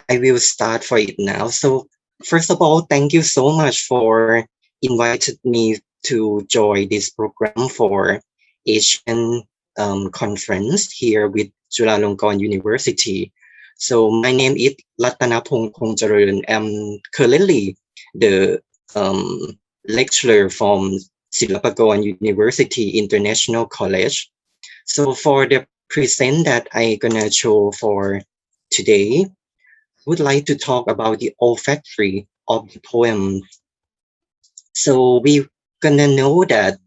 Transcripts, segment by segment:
I will start for it now. So first of all, thank you so much for invited me to join this program for Asian conference here with Chulalongkorn University. So my name is Rattanapong Kongcharoen. I'm currently the lecturer from Silpakorn University International College. So for the present that I gonna show for today, would like to talk about the olfactory of the poem. So we gonna know that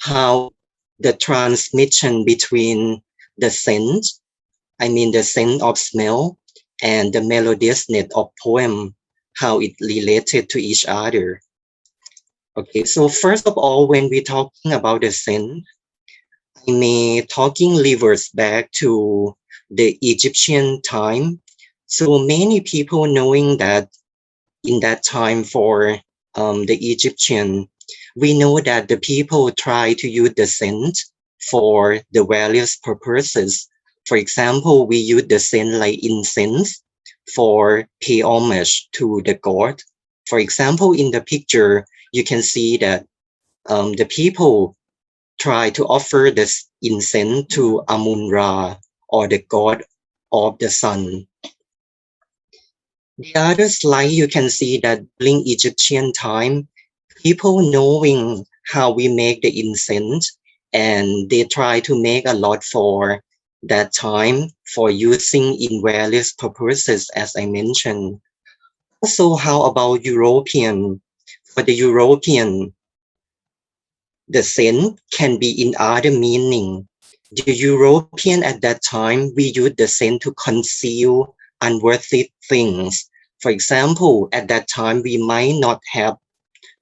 how the transmission between the scent, I mean the scent of smell, and the melodiousness of poem, how it related to each other. Okay, so first of all, when we're talking about the scent, I may talking reverse back to the Egyptian time. So many people knowing that in that time for the Egyptian, we know that the people try to use the scent for the various purposes. For example, we use the scent like incense for pay homage to the god. For example, in the picture, you can see that the people try to offer this incense to Amun-Ra, or the god of the sun. The other slide, you can see that during Egyptian time, people knowing how we make the incense, and they try to make a lot for that time for using in various purposes, as I mentioned. Also, how about European? For the European, the scent can be in other meaning. The European at that time, we use the scent to conceal unworthy things. For example, at that time, we might not have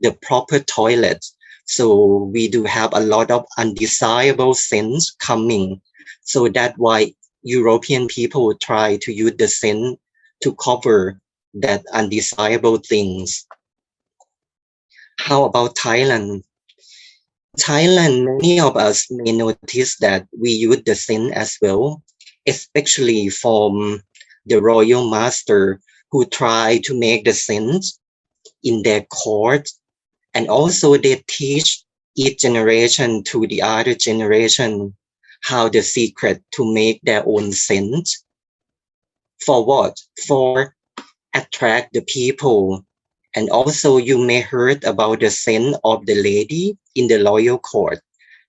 the proper toilet. So we do have a lot of undesirable scents coming. So that's why European people try to use the scent to cover that undesirable things. How about Thailand? Thailand, many of us may notice that we use the scent as well, especially from the royal master who try to make the scent in their court, and also they teach each generation to the other generation how the secret to make their own scent. For what? For attract the people. And also you may heard about the scent of the lady in the royal court.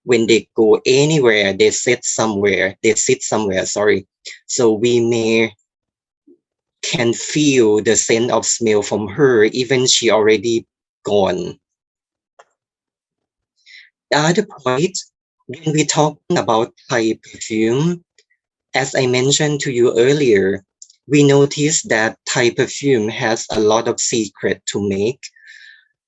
When they go anywhere, they sit somewhere, sorry. So we may can feel the scent of smell from her, even she already gone. The other point, when we talking about Thai perfume, as I mentioned to you earlier, we noticed that Thai perfume has a lot of secret to make.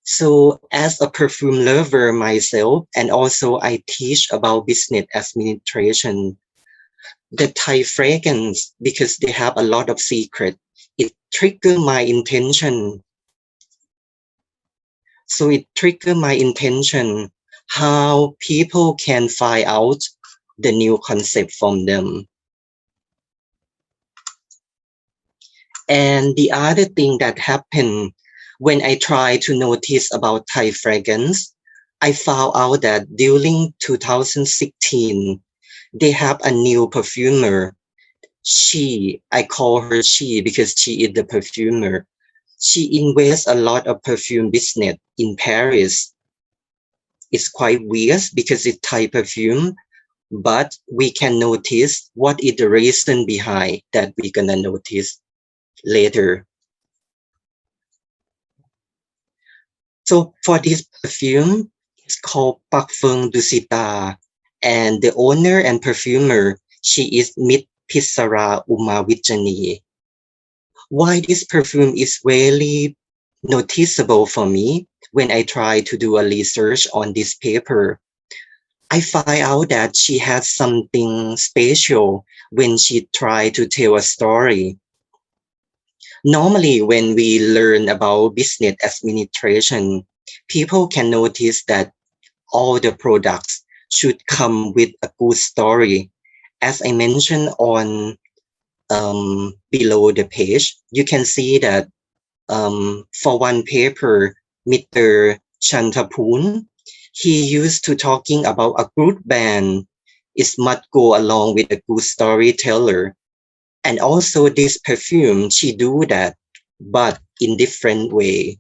So as a perfume lover myself, and also I teach about business administration, the Thai fragrance, because they have a lot of secret, it trigger my intention. So it trigger my intention how people can find out the new concept from them. And the other thing that happened when I tried to notice about Thai fragrance, I found out that during 2016, they have a new perfumer. I call her she because she is the perfumer. She invests a lot of perfume business in Paris. It's quite weird because it's Thai perfume, but we can notice what is the reason behind that we're gonna notice later. So for this perfume, it's called Parfum Dusita, and the owner and perfumer, she is Miss Pissara Umavijani. Why this perfume is really noticeable for me when I try to do a research on this paper, I find out that she has something special when she try to tell a story. Normally, when we learn about business administration, people can notice that all the products should come with a good story. As I mentioned on below the page, you can see that for one paper, Mr. Chantapun, he used to talking about a good band is must go along with a good storyteller. And also this perfume, she do that, but in different way.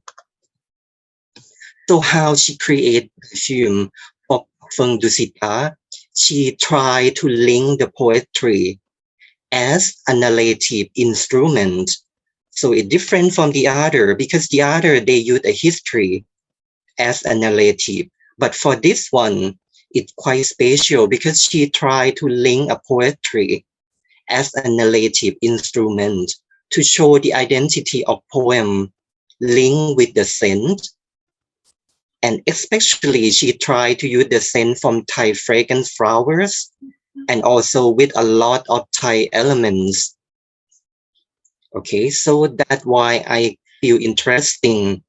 So how she create perfume for Parfum Dusita, she try to link the poetry as a narrative instrument. So it's different from the other because the other they use a history as a narrative. But for this one, it's quite special because she tried to link a poetry as a narrative instrument to show the identity of poem linked with the scent. And especially she tried to use the scent from Thai fragrance flowers and also with a lot of Thai elements. Okay, so that's why I feel interesting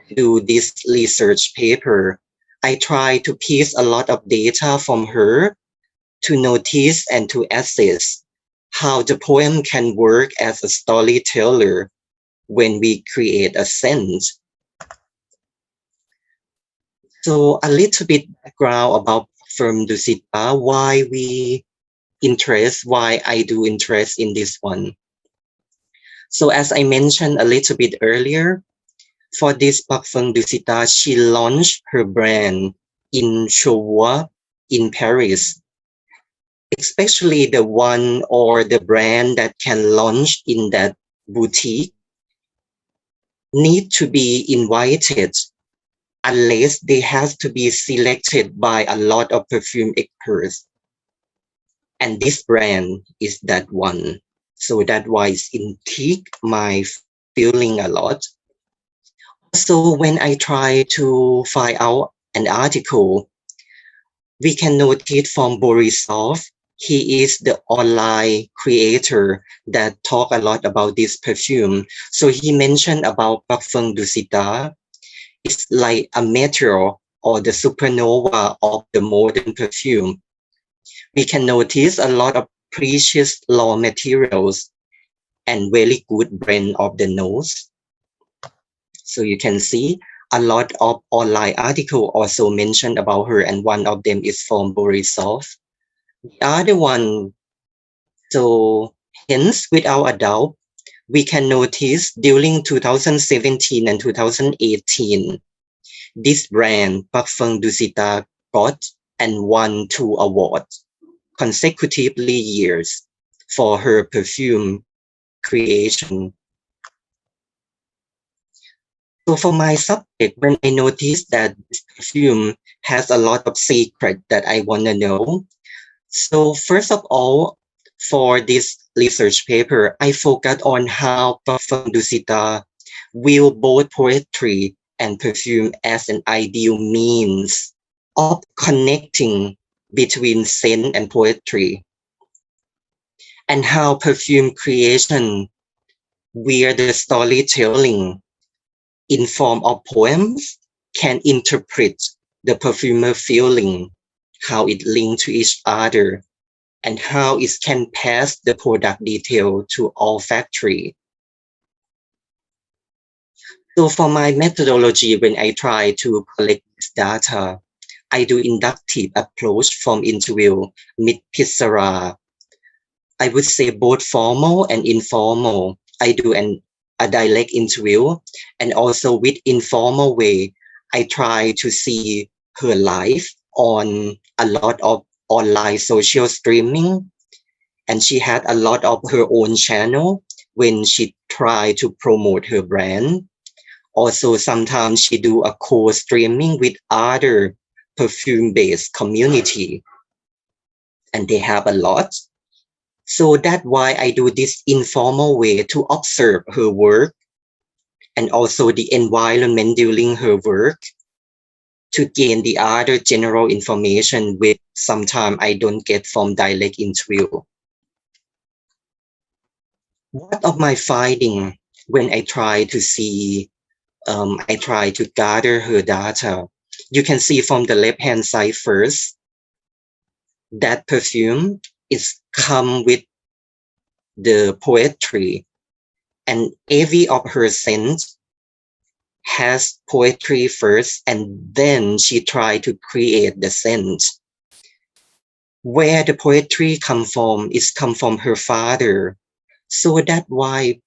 to do this research paper. I try to piece a lot of data from her to notice and to assess how the poem can work as a storyteller when we create a sense. So a little bit background about Firm Dusita, why I do interest in this one. So as I mentioned a little bit earlier, for this Parfum Dusita, she launched her brand in Chauvois in Paris. Especially the one or the brand that can launch in that boutique need to be invited unless they have to be selected by a lot of perfume experts. And this brand is that one. So that why it's intrigue my feeling a lot. So when I try to find out an article, we can notice from Borisov, he is the online creator that talk a lot about this perfume. So he mentioned about Parfum Dusita. It's like a meteor or the supernova of the modern perfume. We can notice a lot of precious raw materials and very good blend of the notes. So you can see a lot of online article also mentioned about her, and one of them is from Borisov. The other one, so hence without a doubt, we can notice during 2017 and 2018, this brand Parfum Dusita got and won 2 awards consecutively years for her perfume creation. So for my subject, when I noticed that this perfume has a lot of secret that I want to know, so first of all, for this research paper, I focused on how Parfum Dusita view both poetry and perfume as an ideal means of connecting between scent and poetry, and how perfume creation where the storytelling in form of poems can interpret the perfumer feeling, how it linked to each other, and how it can pass the product detail to olfactory. So for my methodology, when I try to collect this data, I do inductive approach from interview with Pissarra. I would say both formal and informal. I do a direct interview, and also with informal way, I try to see her life on a lot of online social streaming, and she had a lot of her own channel when she tried to promote her brand. Also, sometimes she do a co-streaming with other perfume-based community, and they have a lot. So that's why I do this informal way to observe her work and also the environment during her work to gain the other general information which sometimes I don't get from direct interview. What of my finding when I try to see, I try to gather her data. You can see from the left hand side first, that perfume is come with the poetry, and every of her scents has poetry first, and then she tried to create the scent. Where the poetry come from her father. So that's why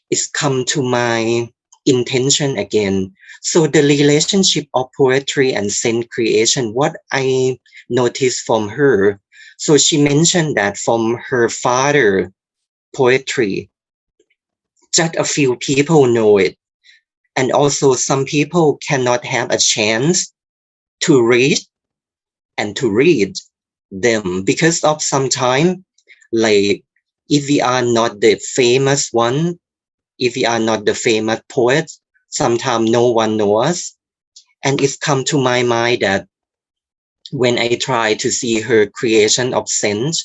it's come to my intention again. So the relationship of poetry and scent creation, what I noticed from her. So she mentioned that from her father poetry, just a few people know it. And also some people cannot have a chance to read and to read them because of some time, like if we are not the famous one, if we are not the famous poet, sometimes no one knows. And it's come to my mind that when I try to see her creation of scent,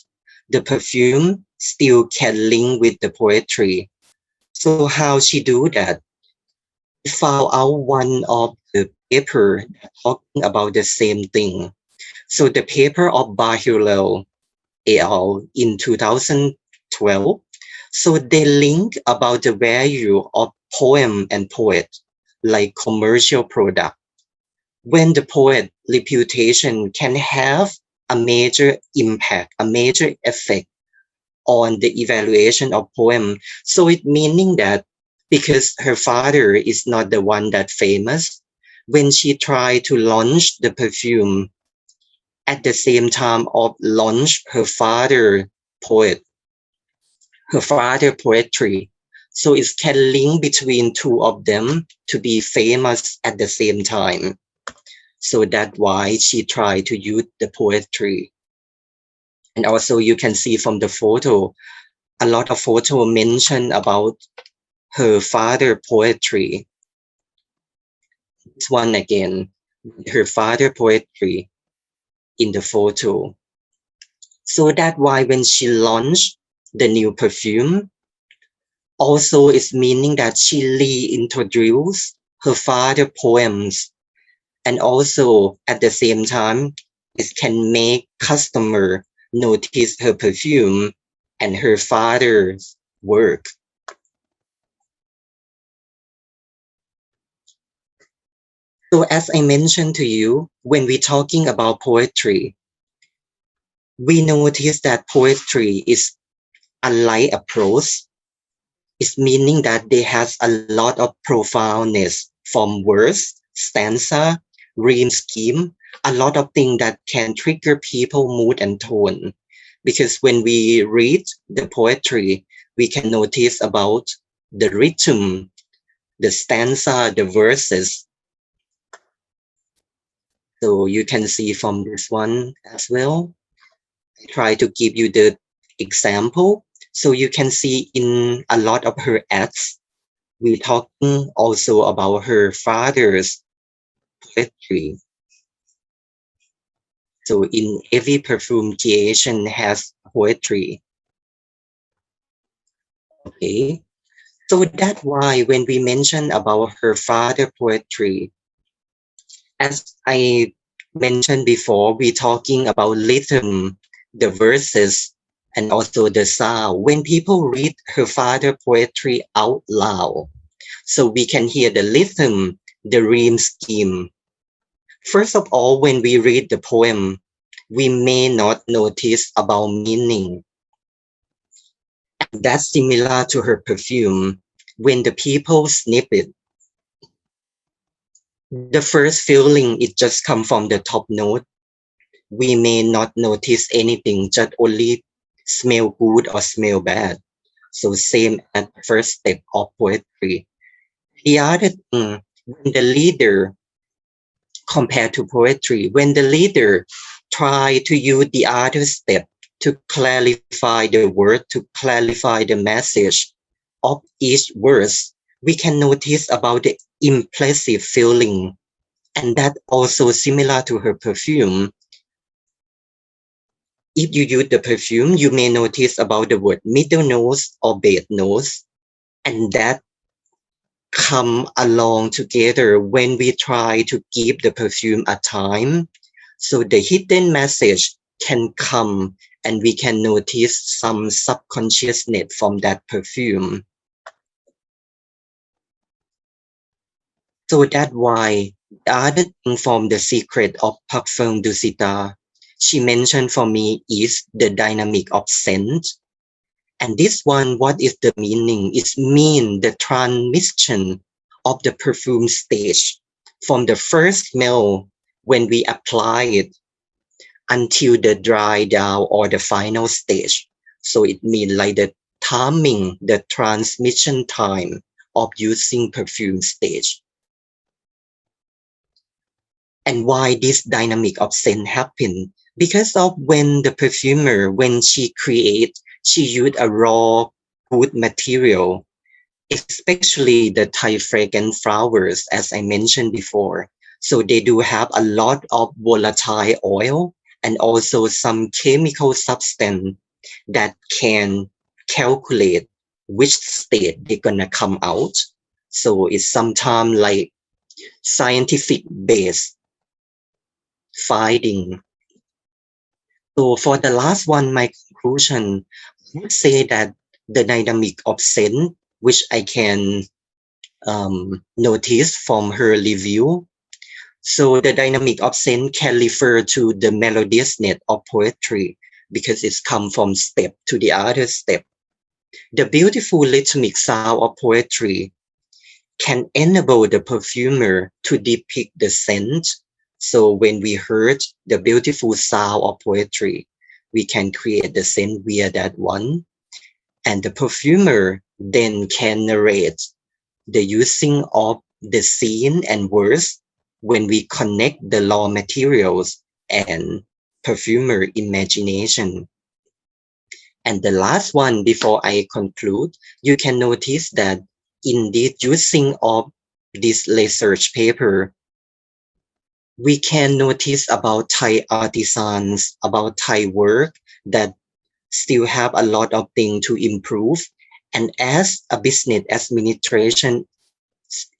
the perfume still can link with the poetry. So how she do that? I found out one of the paper talking about the same thing. So the paper of Bahulel et al. In 2012. So they link about the value of poem and poet, like commercial product. When the poet reputation can have a major impact, a major effect on the evaluation of poem. So it meaning that because her father is not the one that famous, when she tried to launch the perfume at the same time of launch her father poet, her father poetry. So it can link between two of them to be famous at the same time. So that's why she tried to use the poetry. And also you can see from the photo, a lot of photo mention about her father poetry. This one again, her father poetry in the photo. So that's why when she launched the new perfume, also it's meaning that she reintroduced her father poems, and also at the same time it can make customer notice her perfume and her father's work. So as I mentioned to you, when we're talking about poetry, we notice that poetry is a light approach. It's meaning that they has a lot of profoundness from verse, stanza, rhyme scheme, a lot of things that can trigger people mood and tone. Because when we read the poetry, we can notice about the rhythm, the stanza, the verses. So you can see from this one as well. I try to give you the example. So you can see in a lot of her ads, we're talking also about her father's poetry. So in every perfume creation has poetry. Okay. So that's why when we mention about her father poetry, as I mentioned before, we're talking about rhythm, the verses, and also the sound. When people read her father poetry out loud, so we can hear the rhythm, the rhyme scheme. First of all, when we read the poem, we may not notice about meaning. That's similar to her perfume. When the people sniff it, the first feeling it just come from the top note. We may not notice anything, just only smell good or smell bad. So same at first step of poetry. The other thing, when the leader compared to poetry, when the leader try to use the other step to clarify the word, to clarify the message of each verse, we can notice about the implicit feeling. And that also similar to her perfume. If you use the perfume, you may notice about the word middle nose or base nose, and that come along together when we try to give the perfume a time. So the hidden message can come and we can notice some subconsciousness from that perfume. So that's why the other thing from the secret of Parfum Dusita, she mentioned for me is the dynamic of scent. And this one, what is the meaning? It means the transmission of the perfume stage from the first smell when we apply it until the dry down or the final stage. So it means like the timing, the transmission time of using perfume stage. And why this dynamic of scent happen? Because of when the perfumer, when she create, she use a raw wood material, especially the Thai fragrant flowers, as I mentioned before. So they do have a lot of volatile oil and also some chemical substance that can calculate which state they're gonna come out. So it's sometimes like scientific based finding. So for the last one, my conclusion would say that the dynamic of scent, which I can notice from her review. So the dynamic of scent can refer to the melodiousness of poetry because it's come from step to the other step. The beautiful rhythmic sound of poetry can enable the perfumer to depict the scent. So when we heard the beautiful sound of poetry, we can create the scent via that one. And the perfumer then can narrate the using of the scene and words when we connect the raw materials and perfumer imagination. And the last one before I conclude, you can notice that in the using of this research paper, we can notice about Thai artisans, about Thai work that still have a lot of things to improve. And as a business administration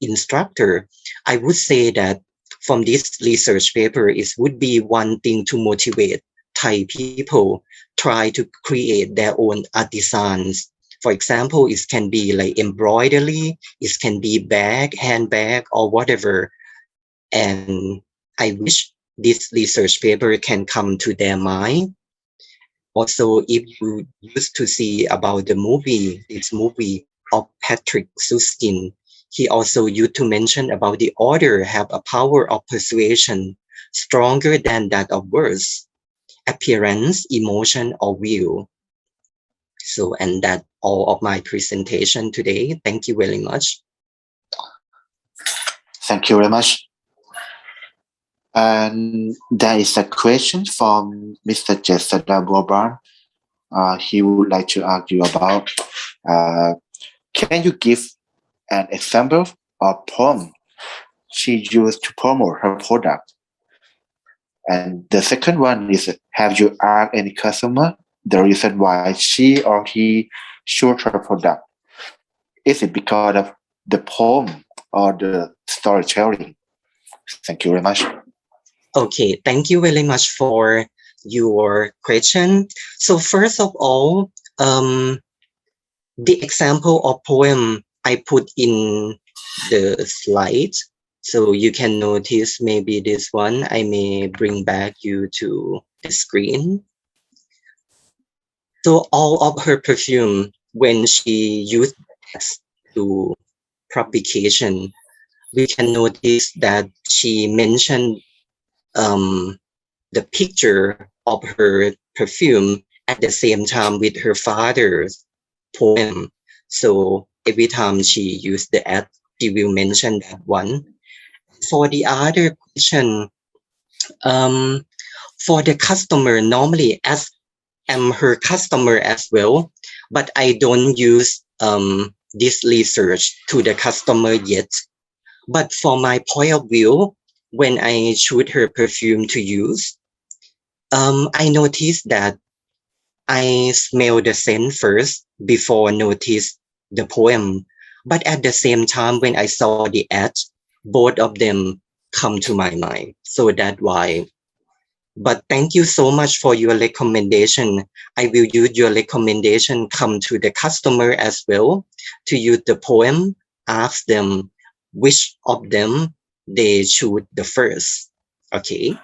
instructor, I would say that from this research paper, it would be one thing to motivate Thai people try to create their own artisans. For example, it can be like embroidery, it can be bag, handbag, or whatever. And I wish this research paper can come to their mind. Also, if you used to see about this movie of Patrick Susskind, he also used to mention about the order have a power of persuasion stronger than that of words, appearance, emotion, or will. So, and that all of my presentation today. Thank you very much. Thank you very much. And there is a question from Mr. Jesada Boban. He would like to ask you about, can you give an example of poem she used to promote her product? And the second one is, have you asked any customer the reason why she or he chose her product? Is it because of the poem or the storytelling? Thank you very much. Okay, thank you very much for your question. So first of all, the example of poem I put in the slide. So you can notice maybe this one, I may bring back you to the screen. So all of her perfume, when she used text to publication, we can notice that she mentioned the picture of her perfume at the same time with her father's poem. So every time she used the ad, she will mention that one. For the other question, for the customer, normally as I'm her customer as well, but I don't use this research to the customer yet. But for my point of view, when I choose her perfume to use, I noticed that I smell the scent first before notice the poem. But at the same time, when I saw the ad, both of them come to my mind. So that's why But thank you so much for your recommendation. I will use your recommendation, come to the customer as well, to use the poem, ask them which of them they choose the first. Okay.